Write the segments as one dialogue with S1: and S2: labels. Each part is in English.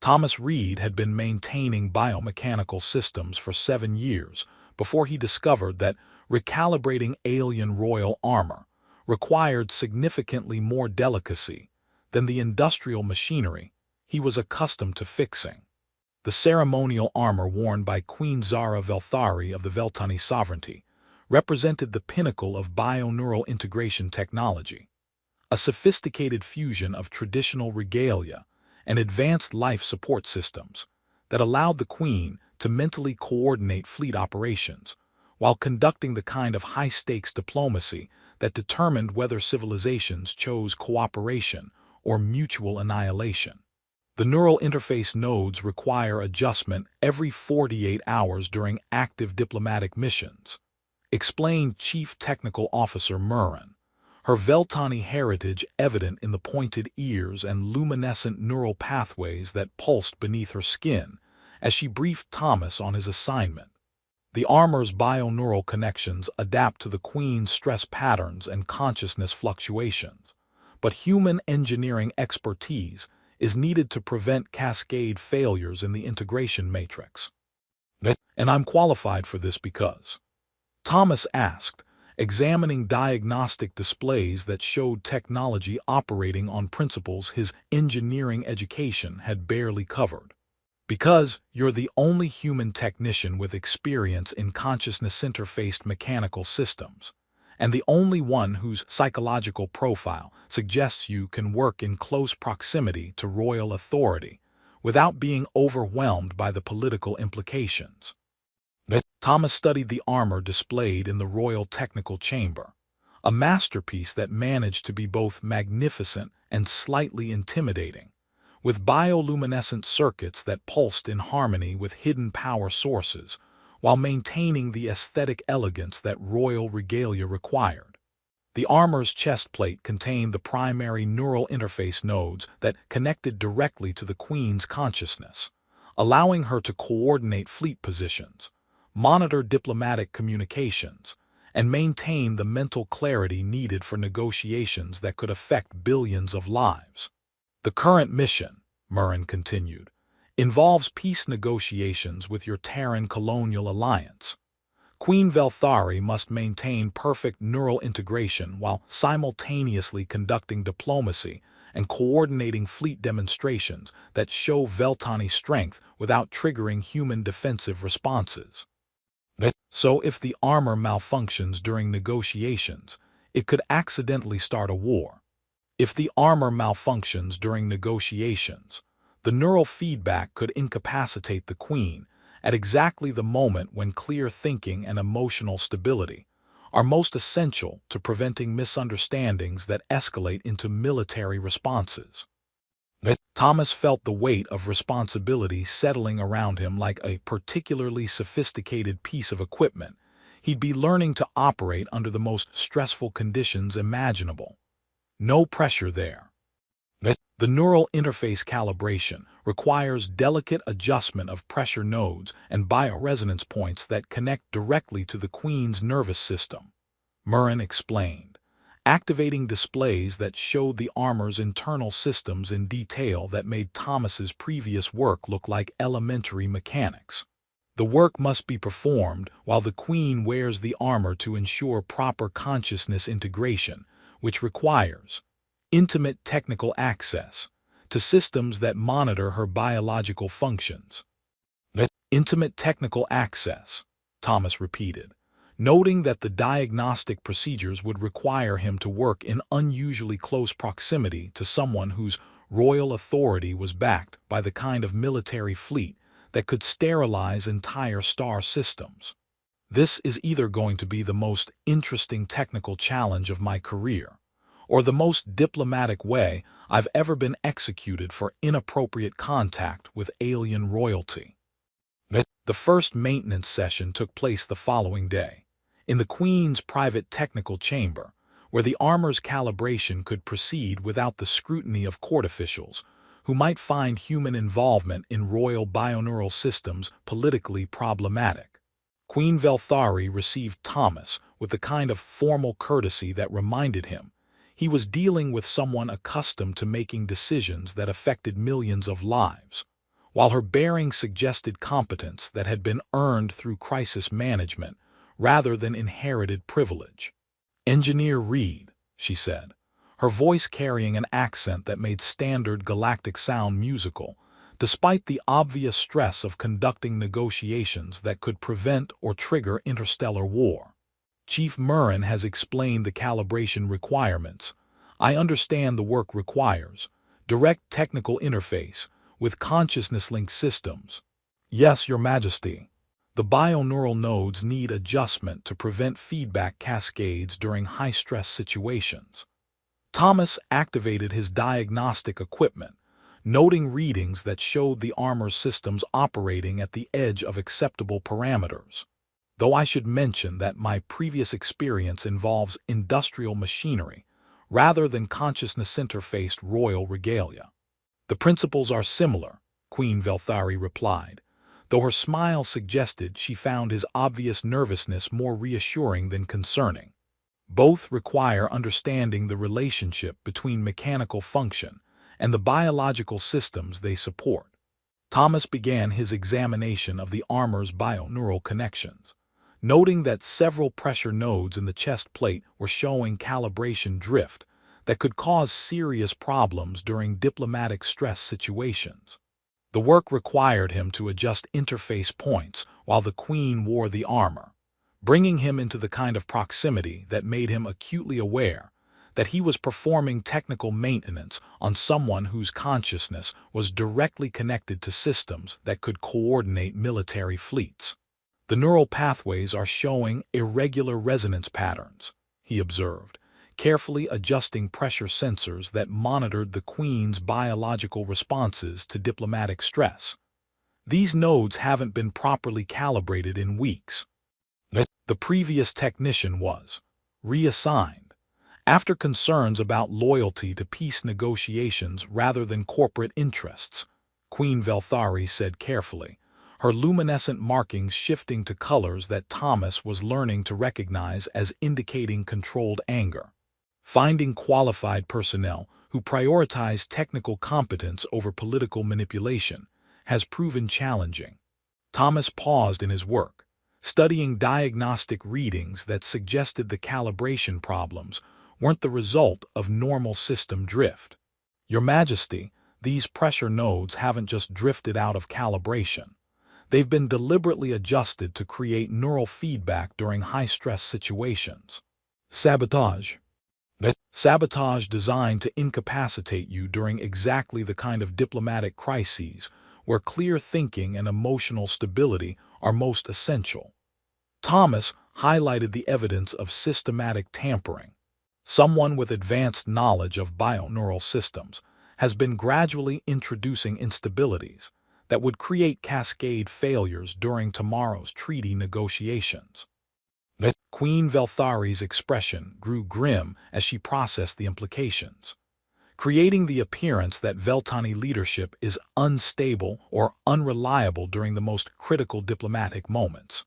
S1: Thomas Reed had been maintaining biomechanical systems for 7 years before he discovered that recalibrating alien royal armor required significantly more delicacy than the industrial machinery he was accustomed to fixing. The ceremonial armor worn by Queen Zara Velthari of the Veltani sovereignty represented the pinnacle of bioneural integration technology, a sophisticated fusion of traditional regalia and advanced life support systems that allowed the Queen to mentally coordinate fleet operations while conducting the kind of high-stakes diplomacy that determined whether civilizations chose cooperation or mutual annihilation. The neural interface nodes require adjustment every 48 hours during active diplomatic missions, explained Chief Technical Officer Murren, her Veltani heritage evident in the pointed ears and luminescent neural pathways that pulsed beneath her skin as she briefed Thomas on his assignment. The armor's bioneural connections adapt to the Queen's stress patterns and consciousness fluctuations, but human engineering expertise is needed to prevent cascade failures in the integration matrix. And I'm qualified for this because, Thomas asked, examining diagnostic displays that showed technology operating on principles his engineering education had barely covered. Because you're the only human technician with experience in consciousness-interfaced mechanical systems, and the only one whose psychological profile suggests you can work in close proximity to royal authority without being overwhelmed by the political implications. Thomas studied the armor displayed in the Royal Technical Chamber, a masterpiece that managed to be both magnificent and slightly intimidating, with bioluminescent circuits that pulsed in harmony with hidden power sources, while maintaining the aesthetic elegance that royal regalia required. The armor's chest plate contained the primary neural interface nodes that connected directly to the Queen's consciousness, allowing her to coordinate fleet positions, monitor diplomatic communications, and maintain the mental clarity needed for negotiations that could affect billions of lives. The current mission, Murren continued, involves peace negotiations with your Terran colonial alliance. Queen Velthari must maintain perfect neural integration while simultaneously conducting diplomacy and coordinating fleet demonstrations that show Veltani strength without triggering human defensive responses. So if the armor malfunctions during negotiations, it could accidentally start a war. If the armor malfunctions during negotiations, the neural feedback could incapacitate the Queen at exactly the moment when clear thinking and emotional stability are most essential to preventing misunderstandings that escalate into military responses. Thomas felt the weight of responsibility settling around him like a particularly sophisticated piece of equipment. He'd be learning to operate under the most stressful conditions imaginable. No pressure there. The neural interface calibration requires delicate adjustment of pressure nodes and bioresonance points that connect directly to the Queen's nervous system, Murren explained, activating displays that showed the armor's internal systems in detail that made Thomas's previous work look like elementary mechanics. The work must be performed while the Queen wears the armor to ensure proper consciousness integration, which requires intimate technical access to systems that monitor her biological functions. Intimate technical access, Thomas repeated, noting that the diagnostic procedures would require him to work in unusually close proximity to someone whose royal authority was backed by the kind of military fleet that could sterilize entire star systems. This is either going to be the most interesting technical challenge of my career, or the most diplomatic way I've ever been executed for inappropriate contact with alien royalty. The first maintenance session took place the following day, in the Queen's private technical chamber, where the armor's calibration could proceed without the scrutiny of court officials, who might find human involvement in royal bioneural systems politically problematic. Queen Velthari received Thomas with the kind of formal courtesy that reminded him he was dealing with someone accustomed to making decisions that affected millions of lives, while her bearing suggested competence that had been earned through crisis management rather than inherited privilege. "Engineer Reed," she said, her voice carrying an accent that made standard galactic sound musical, despite the obvious stress of conducting negotiations that could prevent or trigger interstellar war. "Chief Murren has explained the calibration requirements. I understand the work requires direct technical interface with consciousness-linked systems." "Yes, Your Majesty. The bioneural nodes need adjustment to prevent feedback cascades during high-stress situations." Thomas activated his diagnostic equipment, noting readings that showed the armor systems operating at the edge of acceptable parameters. "Though I should mention that my previous experience involves industrial machinery rather than consciousness-interfaced royal regalia." "The principles are similar," Queen Velthari replied, though her smile suggested she found his obvious nervousness more reassuring than concerning. "Both require understanding the relationship between mechanical function and the biological systems they support." Thomas began his examination of the armor's bioneural connections, noting that several pressure nodes in the chest plate were showing calibration drift that could cause serious problems during diplomatic stress situations. The work required him to adjust interface points while the Queen wore the armor, bringing him into the kind of proximity that made him acutely aware that he was performing technical maintenance on someone whose consciousness was directly connected to systems that could coordinate military fleets. "The neural pathways are showing irregular resonance patterns," he observed, carefully adjusting pressure sensors that monitored the Queen's biological responses to diplomatic stress. "These nodes haven't been properly calibrated in weeks." The previous technician was reassigned after concerns about loyalty to peace negotiations rather than corporate interests, Queen Velthari said carefully, her luminescent markings shifting to colors that Thomas was learning to recognize as indicating controlled anger. "Finding qualified personnel who prioritize technical competence over political manipulation has proven challenging." Thomas paused in his work, studying diagnostic readings that suggested the calibration problems weren't the result of normal system drift. "Your Majesty, these pressure nodes haven't just drifted out of calibration. They've been deliberately adjusted to create neural feedback during high-stress situations." "Sabotage." "Sabotage designed to incapacitate you during exactly the kind of diplomatic crises where clear thinking and emotional stability are most essential." Thomas highlighted the evidence of systematic tampering. Someone with advanced knowledge of bioneural systems has been gradually introducing instabilities that would create cascade failures during tomorrow's treaty negotiations. Queen Velthari's expression grew grim as she processed the implications, creating the appearance that Veltani leadership is unstable or unreliable during the most critical diplomatic moments,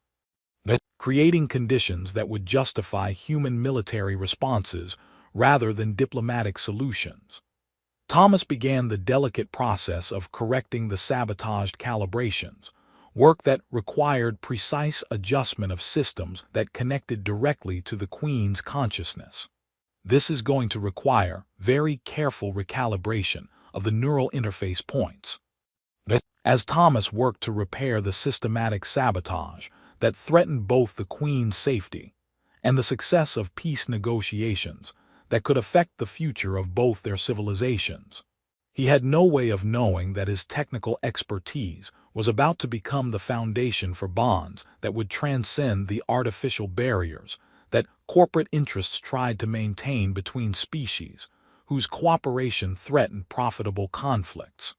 S1: creating conditions that would justify human military responses rather than diplomatic solutions. Thomas began the delicate process of correcting the sabotaged calibrations, work that required precise adjustment of systems that connected directly to the Queen's consciousness. This is going to require very careful recalibration of the neural interface points. As Thomas worked to repair the systematic sabotage that threatened both the Queen's safety and the success of peace negotiations that could affect the future of both their civilizations, he had no way of knowing that his technical expertise was about to become the foundation for bonds that would transcend the artificial barriers that corporate interests tried to maintain between species whose cooperation threatened profitable conflicts.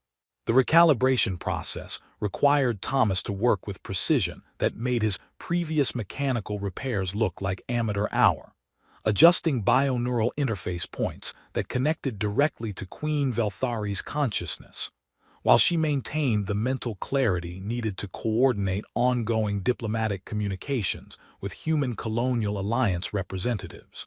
S1: The recalibration process required Thomas to work with precision that made his previous mechanical repairs look like amateur hour, adjusting bioneural interface points that connected directly to Queen Velthari's consciousness, while she maintained the mental clarity needed to coordinate ongoing diplomatic communications with human colonial alliance representatives.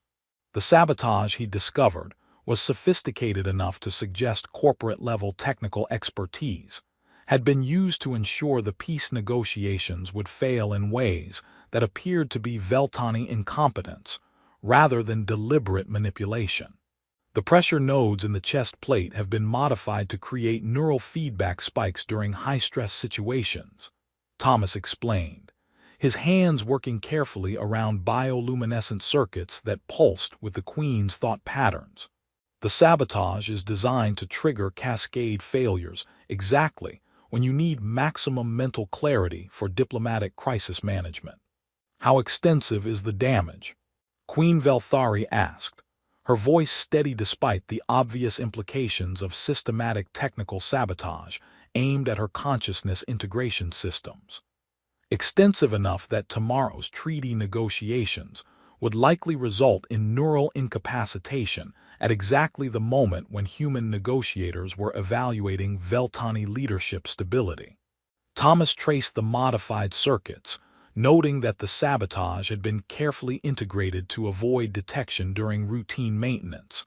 S1: The sabotage he discovered was sophisticated enough to suggest corporate-level technical expertise, had been used to ensure the peace negotiations would fail in ways that appeared to be Veltani incompetence rather than deliberate manipulation. The pressure nodes in the chest plate have been modified to create neural feedback spikes during high-stress situations, Thomas explained, his hands working carefully around bioluminescent circuits that pulsed with the Queen's thought patterns. The sabotage is designed to trigger cascade failures exactly when you need maximum mental clarity for diplomatic crisis management. How extensive is the damage? Queen Velthari asked, her voice steady despite the obvious implications of systematic technical sabotage aimed at her consciousness integration systems. Extensive enough that tomorrow's treaty negotiations would likely result in neural incapacitation at exactly the moment when human negotiators were evaluating Veltani leadership stability. Thomas traced the modified circuits, noting that the sabotage had been carefully integrated to avoid detection during routine maintenance.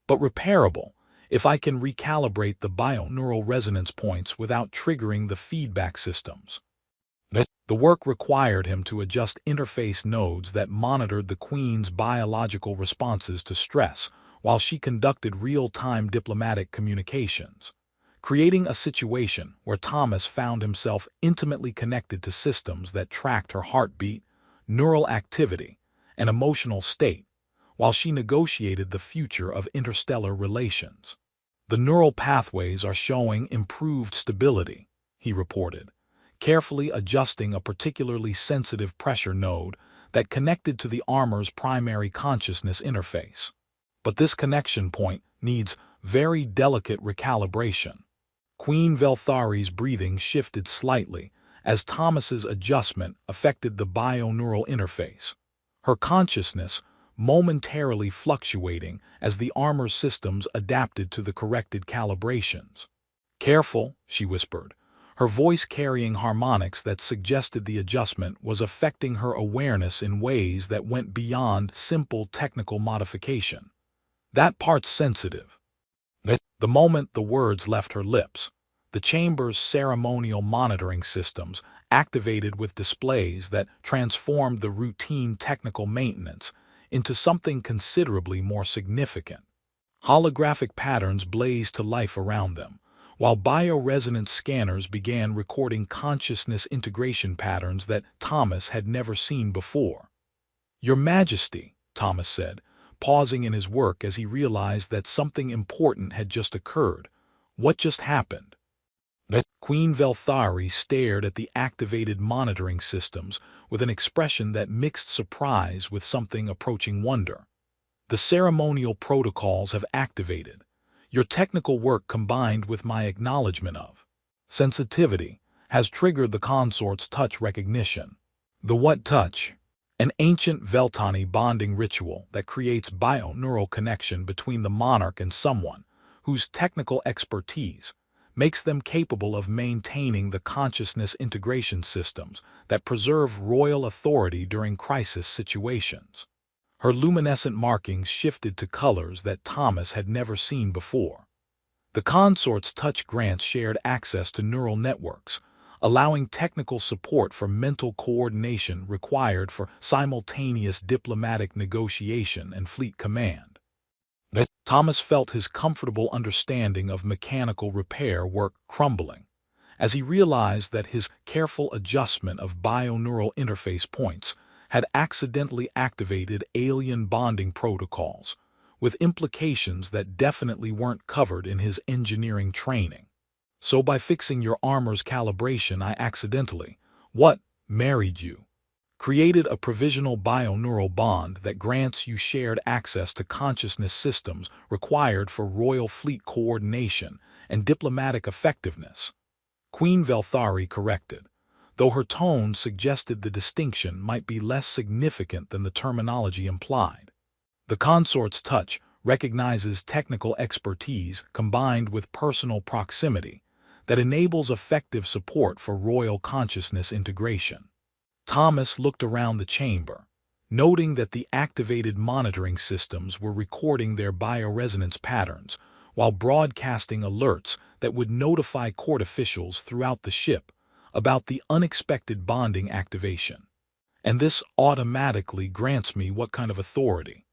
S1: But repairable, if I can recalibrate the bioneural resonance points without triggering the feedback systems. The work required him to adjust interface nodes that monitored the Queen's biological responses to stress while she conducted real-time diplomatic communications, creating a situation where Thomas found himself intimately connected to systems that tracked her heartbeat, neural activity, and emotional state, while she negotiated the future of interstellar relations. The neural pathways are showing improved stability, he reported, carefully adjusting a particularly sensitive pressure node that connected to the armor's primary consciousness interface. But this connection point needs very delicate recalibration. Queen Velthari's breathing shifted slightly as Thomas's adjustment affected the bioneural interface, her consciousness momentarily fluctuating as the armor systems adapted to the corrected calibrations. "Careful," she whispered, her voice carrying harmonics that suggested the adjustment was affecting her awareness in ways that went beyond simple technical modification. "That part's sensitive." The moment the words left her lips, the chamber's ceremonial monitoring systems activated with displays that transformed the routine technical maintenance into something considerably more significant. Holographic patterns blazed to life around them, while bioresonance scanners began recording consciousness integration patterns that Thomas had never seen before. "Your Majesty," Thomas said, pausing in his work as he realized that something important had just occurred. "What just happened?" Queen Velthari stared at the activated monitoring systems with an expression that mixed surprise with something approaching wonder. "The ceremonial protocols have activated. Your technical work combined with my acknowledgement of sensitivity has triggered the consort's touch recognition." "The what touch?" "An ancient Veltani bonding ritual that creates bioneural connection between the monarch and someone whose technical expertise makes them capable of maintaining the consciousness integration systems that preserve royal authority during crisis situations." Her luminescent markings shifted to colors that Thomas had never seen before. The consort's touch grants shared access to neural networks, allowing technical support for mental coordination required for simultaneous diplomatic negotiation and fleet command. Thomas felt his comfortable understanding of mechanical repair work crumbling, as he realized that his careful adjustment of bioneural interface points had accidentally activated alien bonding protocols, with implications that definitely weren't covered in his engineering training. "So by fixing your armor's calibration I accidentally, married you, created a provisional bioneural bond that grants you shared access to consciousness systems required for royal fleet coordination and diplomatic effectiveness," Queen Velthari corrected, though her tone suggested the distinction might be less significant than the terminology implied. "The consort's touch recognizes technical expertise combined with personal proximity that enables effective support for royal consciousness integration." Thomas looked around the chamber, noting that the activated monitoring systems were recording their bioresonance patterns while broadcasting alerts that would notify court officials throughout the ship about the unexpected bonding activation. And this automatically grants me what kind of authority?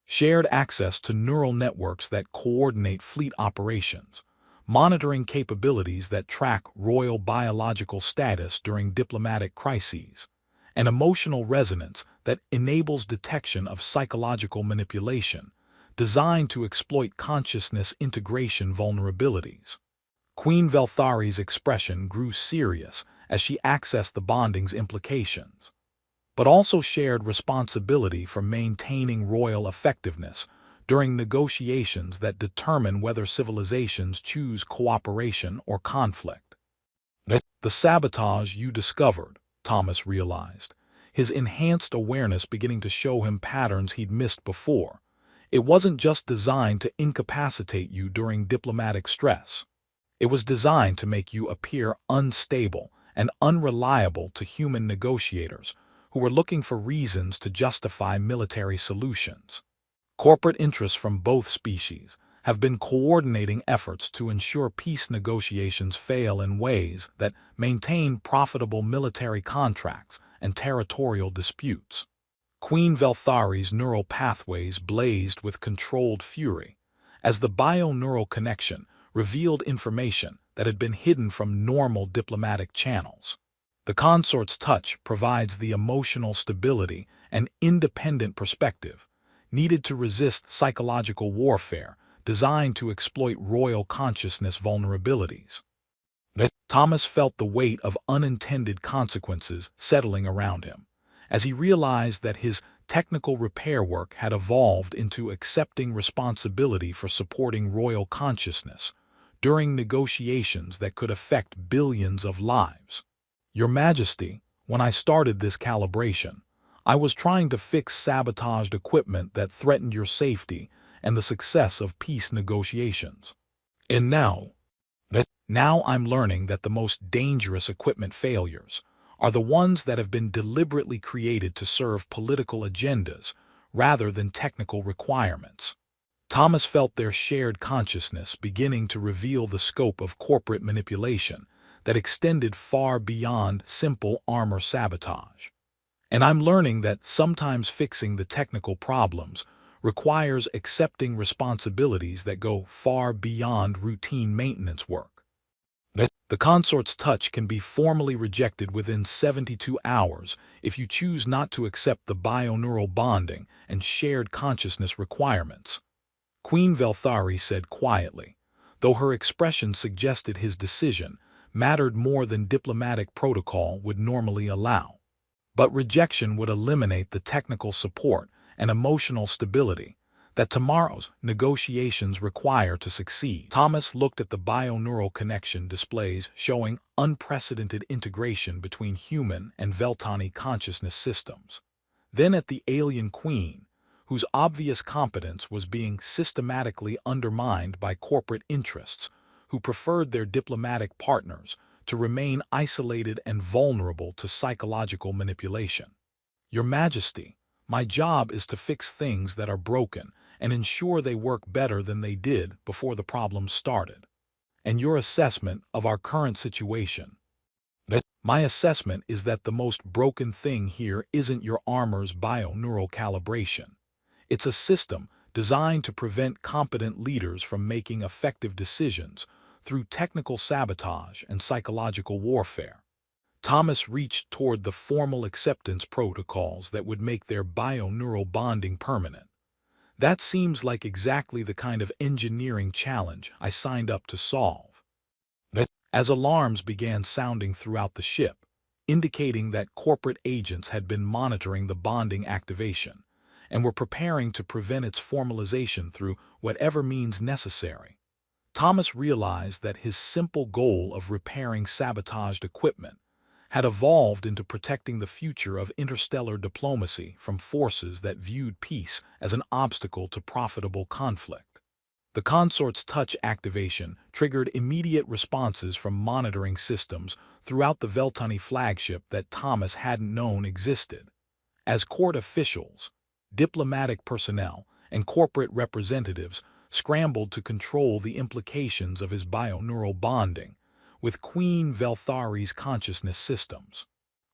S1: Shared access to neural networks that coordinate fleet operations, monitoring capabilities that track royal biological status during diplomatic crises, and emotional resonance that enables detection of psychological manipulation, designed to exploit consciousness integration vulnerabilities. Queen Velthari's expression grew serious as she accessed the bonding's implications, but also shared responsibility for maintaining royal effectiveness during negotiations that determine whether civilizations choose cooperation or conflict. The sabotage you discovered, Thomas realized, his enhanced awareness beginning to show him patterns he'd missed before. It wasn't just designed to incapacitate you during diplomatic stress. It was designed to make you appear unstable and unreliable to human negotiators who were looking for reasons to justify military solutions. Corporate interests from both species have been coordinating efforts to ensure peace negotiations fail in ways that maintain profitable military contracts and territorial disputes. Queen Velthari's neural pathways blazed with controlled fury as the bio-neural connection revealed information that had been hidden from normal diplomatic channels. The consort's touch provides the emotional stability and independent perspective needed to resist psychological warfare designed to exploit royal consciousness vulnerabilities. Thomas felt the weight of unintended consequences settling around him, as he realized that his technical repair work had evolved into accepting responsibility for supporting royal consciousness during negotiations that could affect billions of lives. Your Majesty, when I started this calibration, I was trying to fix sabotaged equipment that threatened your safety and the success of peace negotiations. And now I'm learning that the most dangerous equipment failures are the ones that have been deliberately created to serve political agendas rather than technical requirements. Thomas felt their shared consciousness beginning to reveal the scope of corporate manipulation that extended far beyond simple armor sabotage. And I'm learning that sometimes fixing the technical problems requires accepting responsibilities that go far beyond routine maintenance work. The consort's touch can be formally rejected within 72 hours if you choose not to accept the bio-neural bonding and shared consciousness requirements, Queen Velthari said quietly, though her expression suggested his decision mattered more than diplomatic protocol would normally allow. But rejection would eliminate the technical support and emotional stability that tomorrow's negotiations require to succeed. Thomas looked at the bio-neural connection displays showing unprecedented integration between human and Veltani consciousness systems. Then at the alien queen, whose obvious competence was being systematically undermined by corporate interests who preferred their diplomatic partners to remain isolated and vulnerable to psychological manipulation. Your Majesty, my job is to fix things that are broken and ensure they work better than they did before the problem started. And your assessment of our current situation? My assessment is that the most broken thing here isn't your armor's bio-neural calibration. It's a system designed to prevent competent leaders from making effective decisions through technical sabotage and psychological warfare. Thomas reached toward the formal acceptance protocols that would make their bio-neural bonding permanent. That seems like exactly the kind of engineering challenge I signed up to solve. As alarms began sounding throughout the ship, indicating that corporate agents had been monitoring the bonding activation and were preparing to prevent its formalization through whatever means necessary, Thomas realized that his simple goal of repairing sabotaged equipment had evolved into protecting the future of interstellar diplomacy from forces that viewed peace as an obstacle to profitable conflict. The consort's touch activation triggered immediate responses from monitoring systems throughout the Veltani flagship that Thomas hadn't known existed. As court officials, diplomatic personnel, and corporate representatives scrambled to control the implications of his bioneural bonding with Queen Velthari's consciousness systems.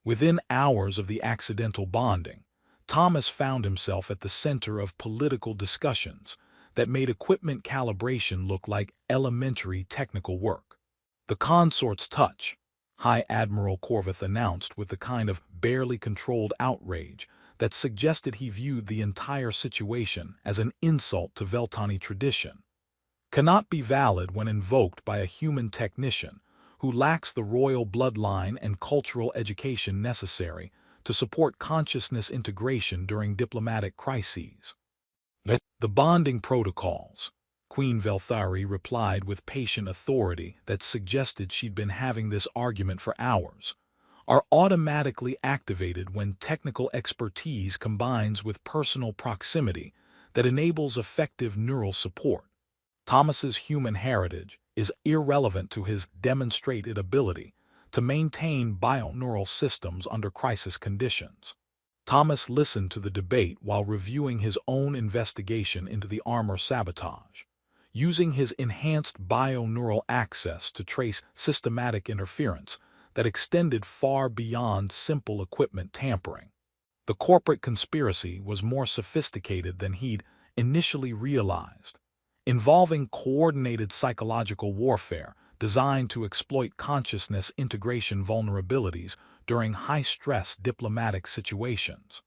S1: Within hours of the accidental bonding, Thomas found himself at the center of political discussions that made equipment calibration look like elementary technical work. "The consort's touch," High Admiral Corvith announced with the kind of barely controlled outrage that suggested he viewed the entire situation as an insult to Veltani tradition, "cannot be valid when invoked by a human technician who lacks the royal bloodline and cultural education necessary to support consciousness integration during diplomatic crises." "The bonding protocols," Queen Velthari replied with patient authority that suggested she'd been having this argument for hours, "are automatically activated when technical expertise combines with personal proximity that enables effective neural support. Thomas's human heritage is irrelevant to his demonstrated ability to maintain bioneural systems under crisis conditions." Thomas listened to the debate while reviewing his own investigation into the armor sabotage, using his enhanced bioneural access to trace systematic interference that extended far beyond simple equipment tampering. The corporate conspiracy was more sophisticated than he'd initially realized, involving coordinated psychological warfare designed to exploit consciousness integration vulnerabilities during high-stress diplomatic situations.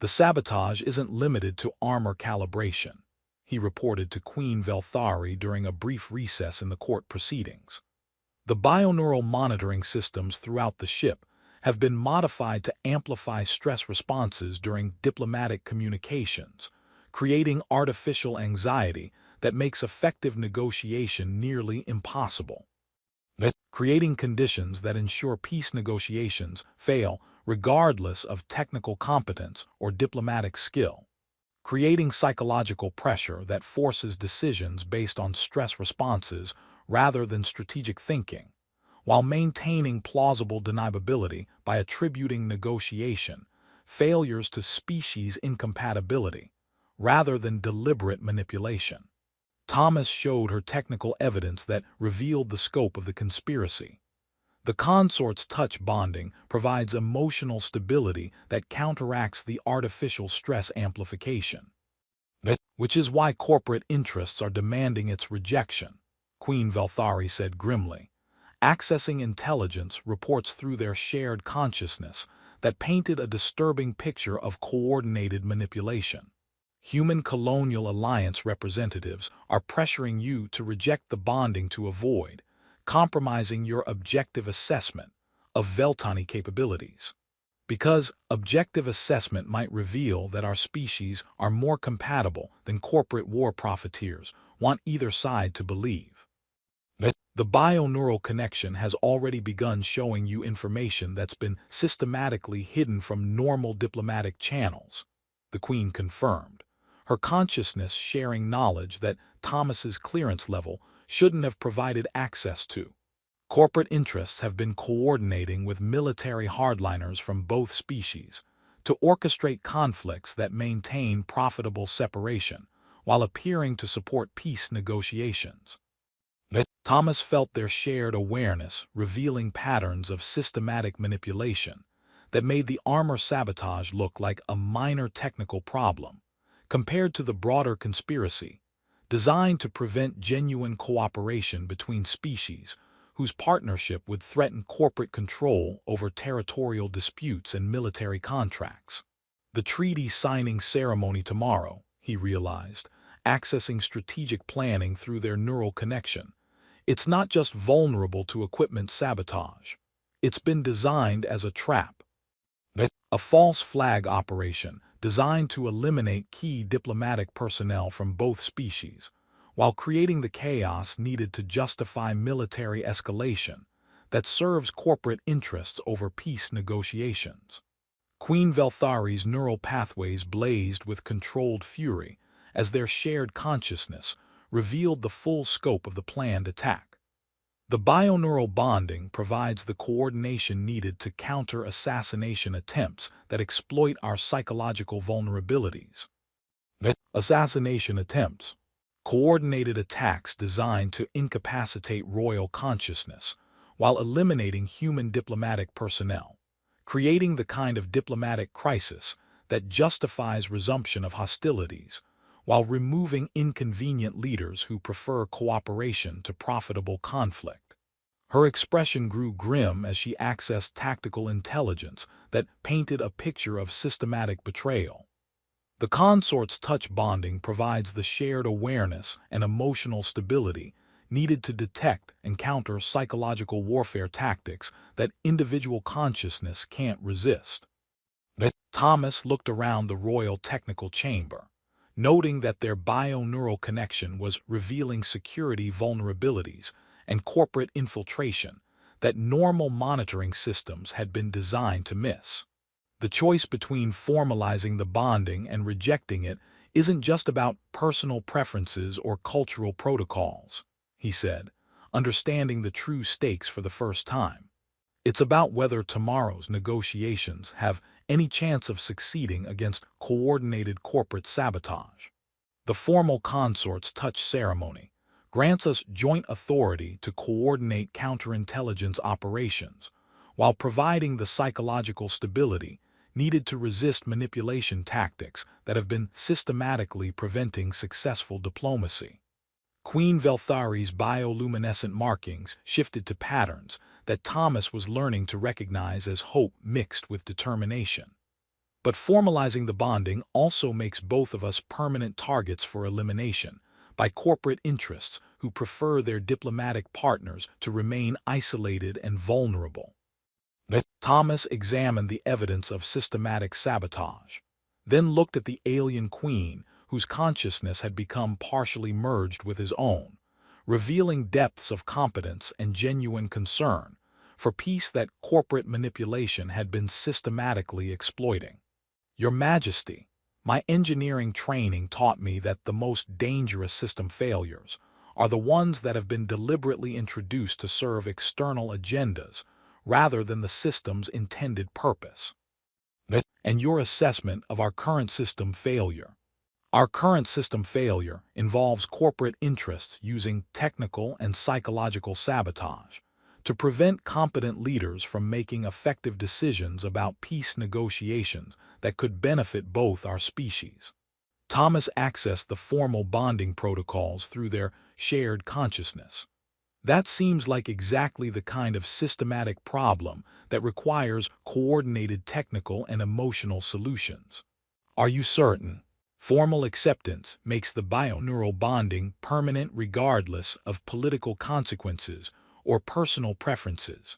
S1: "The sabotage isn't limited to armor calibration," he reported to Queen Velthari during a brief recess in the court proceedings. "The bioneural monitoring systems throughout the ship have been modified to amplify stress responses during diplomatic communications, creating artificial anxiety that makes effective negotiation nearly impossible, creating conditions that ensure peace negotiations fail regardless of technical competence or diplomatic skill, creating psychological pressure that forces decisions based on stress responses rather than strategic thinking, while maintaining plausible deniability by attributing negotiation failures to species incompatibility rather than deliberate manipulation." Thomas showed her technical evidence that revealed the scope of the conspiracy. "The consort's touch bonding provides emotional stability that counteracts the artificial stress amplification, which is why corporate interests are demanding its rejection," Queen Velthari said grimly, accessing intelligence reports through their shared consciousness that painted a disturbing picture of coordinated manipulation. "Human Colonial Alliance representatives are pressuring you to reject the bonding to avoid compromising your objective assessment of Veltani capabilities. Because objective assessment might reveal that our species are more compatible than corporate war profiteers want either side to believe. The bioneural connection has already begun showing you information that's been systematically hidden from normal diplomatic channels," the Queen confirmed, her consciousness sharing knowledge that Thomas's clearance level shouldn't have provided access to. "Corporate interests have been coordinating with military hardliners from both species to orchestrate conflicts that maintain profitable separation while appearing to support peace negotiations." Thomas felt their shared awareness revealing patterns of systematic manipulation that made the armor sabotage look like a minor technical problem compared to the broader conspiracy, designed to prevent genuine cooperation between species whose partnership would threaten corporate control over territorial disputes and military contracts. "The treaty signing ceremony tomorrow," he realized, accessing strategic planning through their neural connection. "It's not just vulnerable to equipment sabotage. It's been designed as a trap. A false flag operation designed to eliminate key diplomatic personnel from both species, while creating the chaos needed to justify military escalation that serves corporate interests over peace negotiations." Queen Velthari's neural pathways blazed with controlled fury as their shared consciousness revealed the full scope of the planned attack. "The bioneural bonding provides the coordination needed to counter assassination attempts that exploit our psychological vulnerabilities." "Assassination attempts?" coordinated attacks designed to incapacitate royal consciousness while eliminating human diplomatic personnel, creating the kind of diplomatic crisis that justifies resumption of hostilities while removing inconvenient leaders who prefer cooperation to profitable conflict. Her expression grew grim as she accessed tactical intelligence that painted a picture of systematic betrayal. The consort's touch bonding provides the shared awareness and emotional stability needed to detect and counter psychological warfare tactics that individual consciousness can't resist. Thomas looked around the Royal Technical Chamber, noting that their bio-neural connection was revealing security vulnerabilities and corporate infiltration that normal monitoring systems had been designed to miss. The choice between formalizing the bonding and rejecting it isn't just about personal preferences or cultural protocols, he said, understanding the true stakes for the first time. It's about whether tomorrow's negotiations have any chance of succeeding against coordinated corporate sabotage. The formal consort's touch ceremony grants us joint authority to coordinate counterintelligence operations while providing the psychological stability needed to resist manipulation tactics that have been systematically preventing successful diplomacy. Queen Velthari's bioluminescent markings shifted to patterns that Thomas was learning to recognize as hope mixed with determination. But formalizing the bonding also makes both of us permanent targets for elimination by corporate interests who prefer their diplomatic partners to remain isolated and vulnerable. Thomas examined the evidence of systematic sabotage, then looked at the alien queen whose consciousness had become partially merged with his own, revealing depths of competence and genuine concern for peace that corporate manipulation had been systematically exploiting. Your Majesty, my engineering training taught me that the most dangerous system failures are the ones that have been deliberately introduced to serve external agendas rather than the system's intended purpose. And your assessment of our current system failure. Our current system failure involves corporate interests using technical and psychological sabotage to prevent competent leaders from making effective decisions about peace negotiations that could benefit both our species. Thomas accessed the formal bonding protocols through their shared consciousness. That seems like exactly the kind of systematic problem that requires coordinated technical and emotional solutions. Are you certain? Formal acceptance makes the bio-neural bonding permanent regardless of political consequences or personal preferences.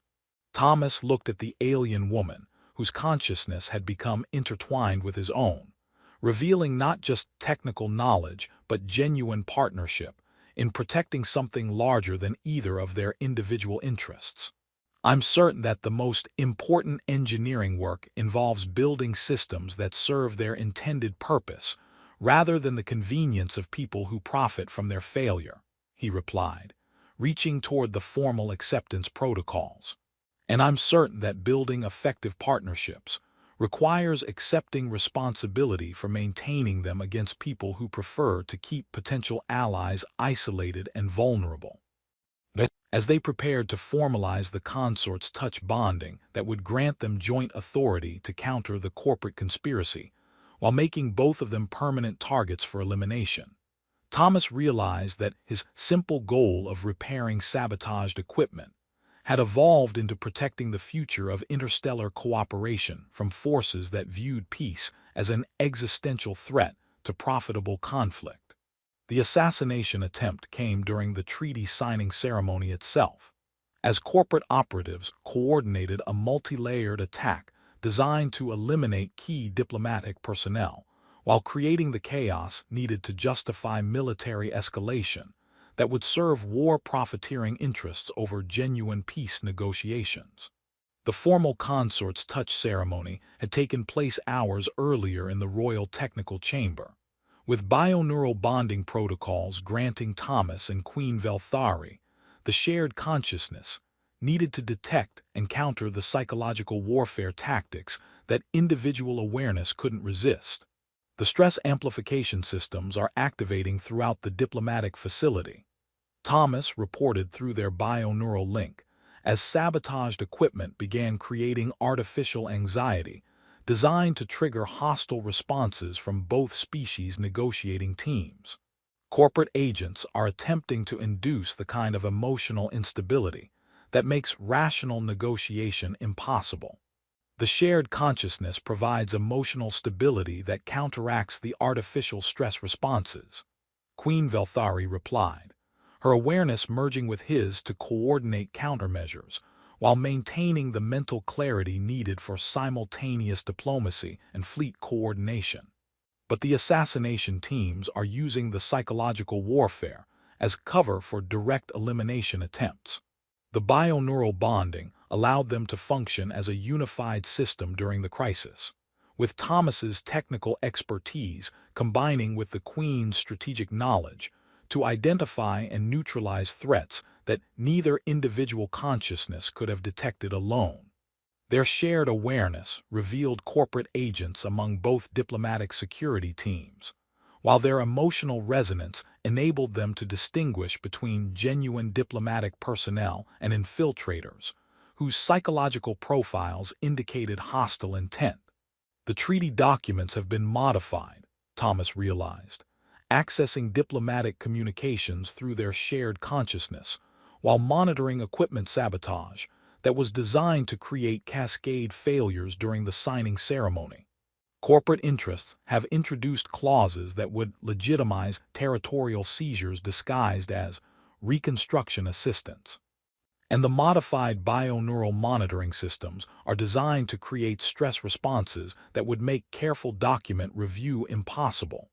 S1: Thomas looked at the alien woman whose consciousness had become intertwined with his own, revealing not just technical knowledge but genuine partnership in protecting something larger than either of their individual interests. I'm certain that the most important engineering work involves building systems that serve their intended purpose rather than the convenience of people who profit from their failure, he replied, reaching toward the formal acceptance protocols. And I'm certain that building effective partnerships requires accepting responsibility for maintaining them against people who prefer to keep potential allies isolated and vulnerable. As they prepared to formalize the consort's touch bonding that would grant them joint authority to counter the corporate conspiracy, while making both of them permanent targets for elimination, Thomas realized that his simple goal of repairing sabotaged equipment had evolved into protecting the future of interstellar cooperation from forces that viewed peace as an existential threat to profitable conflict. The assassination attempt came during the treaty signing ceremony itself, as corporate operatives coordinated a multi-layered attack designed to eliminate key diplomatic personnel, while creating the chaos needed to justify military escalation that would serve war-profiteering interests over genuine peace negotiations. The formal consort's touch ceremony had taken place hours earlier in the Royal Technical Chamber, with bio-neural bonding protocols granting Thomas and Queen Velthari the shared consciousness needed to detect and counter the psychological warfare tactics that individual awareness couldn't resist. The stress amplification systems are activating throughout the diplomatic facility, Thomas reported through their bioneural link, as sabotaged equipment began creating artificial anxiety designed to trigger hostile responses from both species' negotiating teams. Corporate agents are attempting to induce the kind of emotional instability that makes rational negotiation impossible. The shared consciousness provides emotional stability that counteracts the artificial stress responses, Queen Velthari replied, her awareness merging with his to coordinate countermeasures, while maintaining the mental clarity needed for simultaneous diplomacy and fleet coordination. But the assassination teams are using the psychological warfare as cover for direct elimination attempts. The bioneural bonding allowed them to function as a unified system during the crisis, with Thomas's technical expertise combining with the Queen's strategic knowledge to identify and neutralize threats that neither individual consciousness could have detected alone. Their shared awareness revealed corporate agents among both diplomatic security teams, while their emotional resonance enabled them to distinguish between genuine diplomatic personnel and infiltrators, whose psychological profiles indicated hostile intent. The treaty documents have been modified, Thomas realized, accessing diplomatic communications through their shared consciousness, while monitoring equipment sabotage that was designed to create cascade failures during the signing ceremony. Corporate interests have introduced clauses that would legitimize territorial seizures disguised as reconstruction assistance. And the modified bioneural monitoring systems are designed to create stress responses that would make careful document review impossible,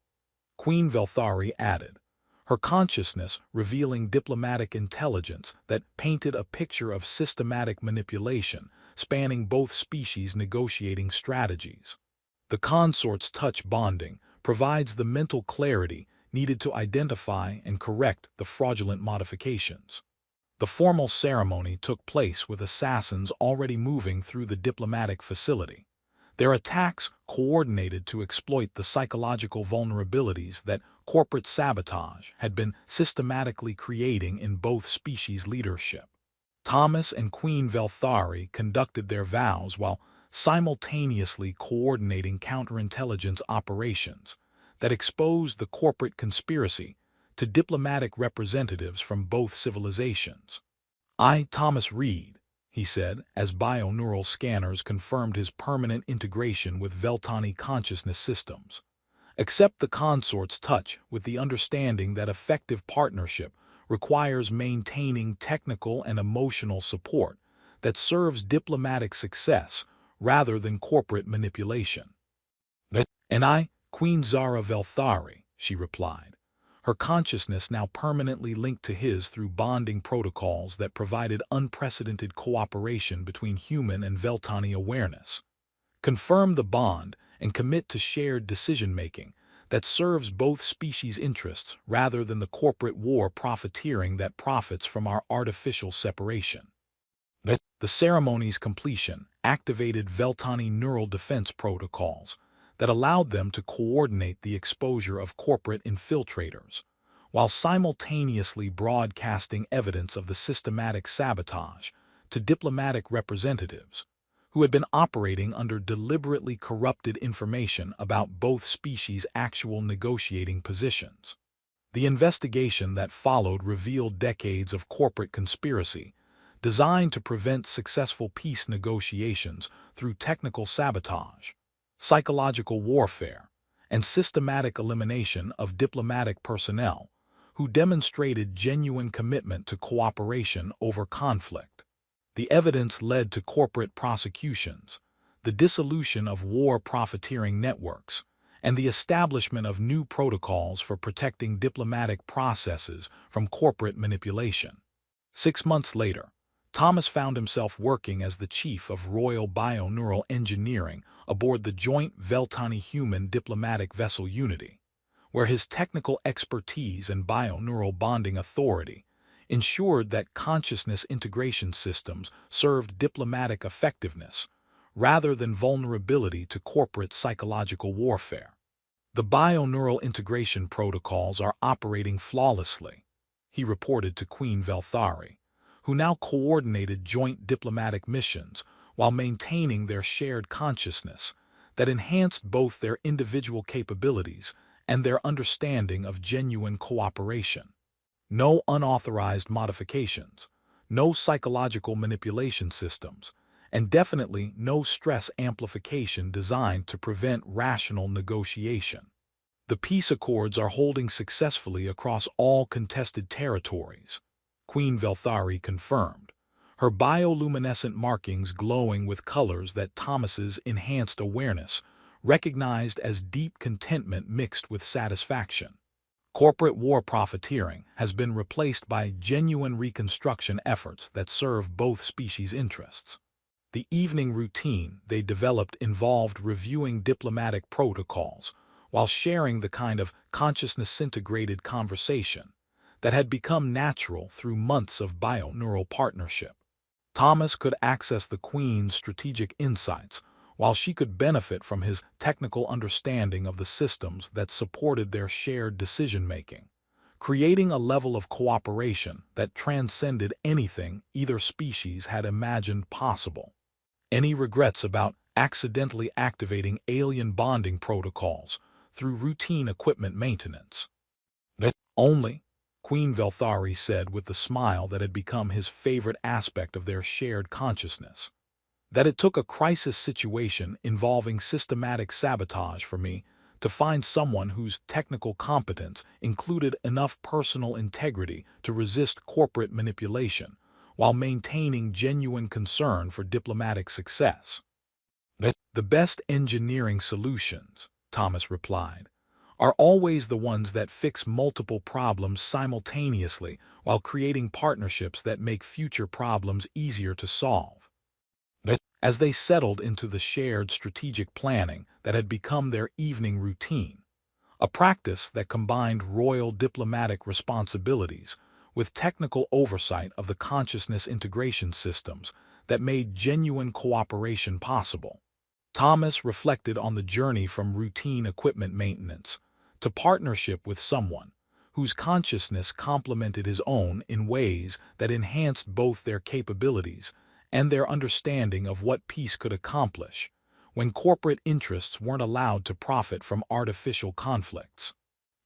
S1: Queen Velthari added, her consciousness revealing diplomatic intelligence that painted a picture of systematic manipulation spanning both species' negotiating strategies. The consort's touch bonding provides the mental clarity needed to identify and correct the fraudulent modifications. The formal ceremony took place with assassins already moving through the diplomatic facility, their attacks coordinated to exploit the psychological vulnerabilities that corporate sabotage had been systematically creating in both species' leadership. Thomas and Queen Velthari conducted their vows while simultaneously coordinating counterintelligence operations that exposed the corporate conspiracy to diplomatic representatives from both civilizations. I, Thomas Reed, he said, as bioneural scanners confirmed his permanent integration with Veltani consciousness systems, accept the consort's touch with the understanding that effective partnership requires maintaining technical and emotional support that serves diplomatic success rather than corporate manipulation. And I, Queen Zara Velthari, she replied, her consciousness now permanently linked to his through bonding protocols that provided unprecedented cooperation between human and Veltani awareness. Confirm the bond and commit to shared decision-making that serves both species' interests rather than the corporate war profiteering that profits from our artificial separation. The ceremony's completion activated Veltani neural defense protocols that allowed them to coordinate the exposure of corporate infiltrators, while simultaneously broadcasting evidence of the systematic sabotage to diplomatic representatives who had been operating under deliberately corrupted information about both species' actual negotiating positions. The investigation that followed revealed decades of corporate conspiracy designed to prevent successful peace negotiations through technical sabotage, psychological warfare, and systematic elimination of diplomatic personnel who demonstrated genuine commitment to cooperation over conflict. The evidence led to corporate prosecutions, the dissolution of war profiteering networks, and the establishment of new protocols for protecting diplomatic processes from corporate manipulation. 6 months later, Thomas found himself working as the chief of Royal Bioneural Engineering aboard the joint Veltani-Human diplomatic vessel Unity, where his technical expertise and bioneural bonding authority ensured that consciousness integration systems served diplomatic effectiveness rather than vulnerability to corporate psychological warfare. The bioneural integration protocols are operating flawlessly, he reported to Queen Velthari, who now coordinated joint diplomatic missions while maintaining their shared consciousness that enhanced both their individual capabilities and their understanding of genuine cooperation. No unauthorized modifications, no psychological manipulation systems, and definitely no stress amplification designed to prevent rational negotiation. The peace accords are holding successfully across all contested territories, Queen Velthari confirmed, her bioluminescent markings glowing with colors that Thomas's enhanced awareness recognized as deep contentment mixed with satisfaction. Corporate war profiteering has been replaced by genuine reconstruction efforts that serve both species' interests. The evening routine they developed involved reviewing diplomatic protocols while sharing the kind of consciousness-integrated conversation that had become natural through months of bioneural partnership. Thomas could access the Queen's strategic insights, while she could benefit from his technical understanding of the systems that supported their shared decision-making, creating a level of cooperation that transcended anything either species had imagined possible. Any regrets about accidentally activating alien bonding protocols through routine equipment maintenance? That only, Queen Velthari said with the smile that had become his favorite aspect of their shared consciousness. That it took a crisis situation involving systematic sabotage for me to find someone whose technical competence included enough personal integrity to resist corporate manipulation while maintaining genuine concern for diplomatic success. The best engineering solutions, Thomas replied, are always the ones that fix multiple problems simultaneously while creating partnerships that make future problems easier to solve. As they settled into the shared strategic planning that had become their evening routine, a practice that combined royal diplomatic responsibilities with technical oversight of the consciousness integration systems that made genuine cooperation possible. Thomas reflected on the journey from routine equipment maintenance to partnership with someone whose consciousness complemented his own in ways that enhanced both their capabilities and their understanding of what peace could accomplish when corporate interests weren't allowed to profit from artificial conflicts.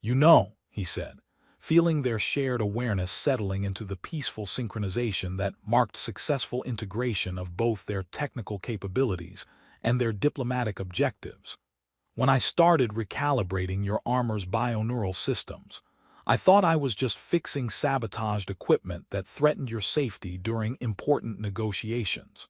S1: You know, he said, feeling their shared awareness settling into the peaceful synchronization that marked successful integration of both their technical capabilities and their diplomatic objectives. When I started recalibrating your armor's bioneural systems, I thought I was just fixing sabotaged equipment that threatened your safety during important negotiations.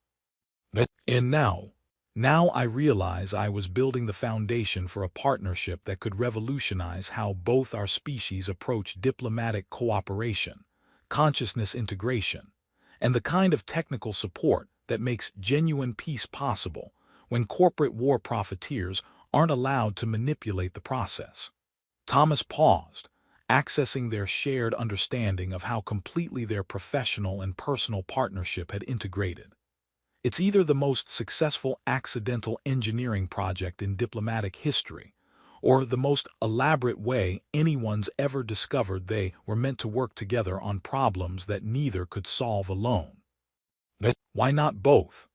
S1: And now I realize I was building the foundation for a partnership that could revolutionize how both our species approach diplomatic cooperation, consciousness integration, and the kind of technical support that makes genuine peace possible when corporate war profiteers aren't allowed to manipulate the process. Thomas paused, accessing their shared understanding of how completely their professional and personal partnership had integrated. It's either the most successful accidental engineering project in diplomatic history, or the most elaborate way anyone's ever discovered they were meant to work together on problems that neither could solve alone. But why not both?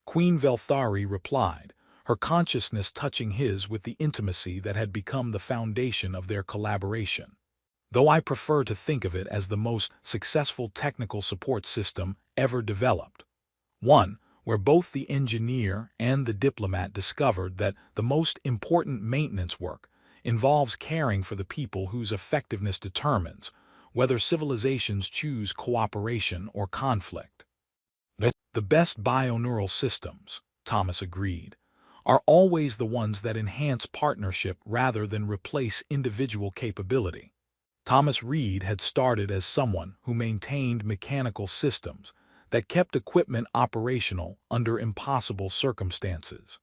S1: Queen Velthari replied, her consciousness touching his with the intimacy that had become the foundation of their collaboration. Though I prefer to think of it as the most successful technical support system ever developed. One where both the engineer and the diplomat discovered that the most important maintenance work involves caring for the people whose effectiveness determines whether civilizations choose cooperation or conflict. The best bioneural systems, Thomas agreed, are always the ones that enhance partnership rather than replace individual capability. Thomas Reed had started as someone who maintained mechanical systems that kept equipment operational under impossible circumstances.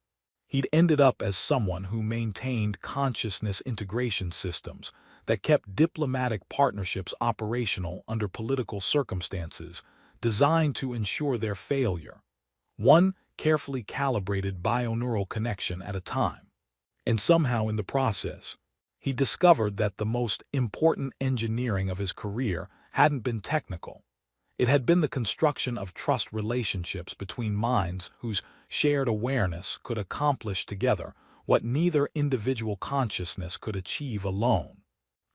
S1: He'd ended up as someone who maintained consciousness integration systems that kept diplomatic partnerships operational under political circumstances designed to ensure their failure, one carefully calibrated bioneural connection at a time. And somehow in the process, he discovered that the most important engineering of his career hadn't been technical. It had been the construction of trust relationships between minds whose shared awareness could accomplish together what neither individual consciousness could achieve alone,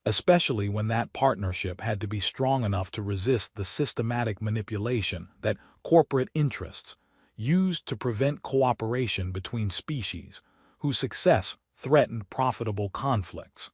S1: especially when that partnership had to be strong enough to resist the systematic manipulation that corporate interests used to prevent cooperation between species whose success threatened profitable conflicts.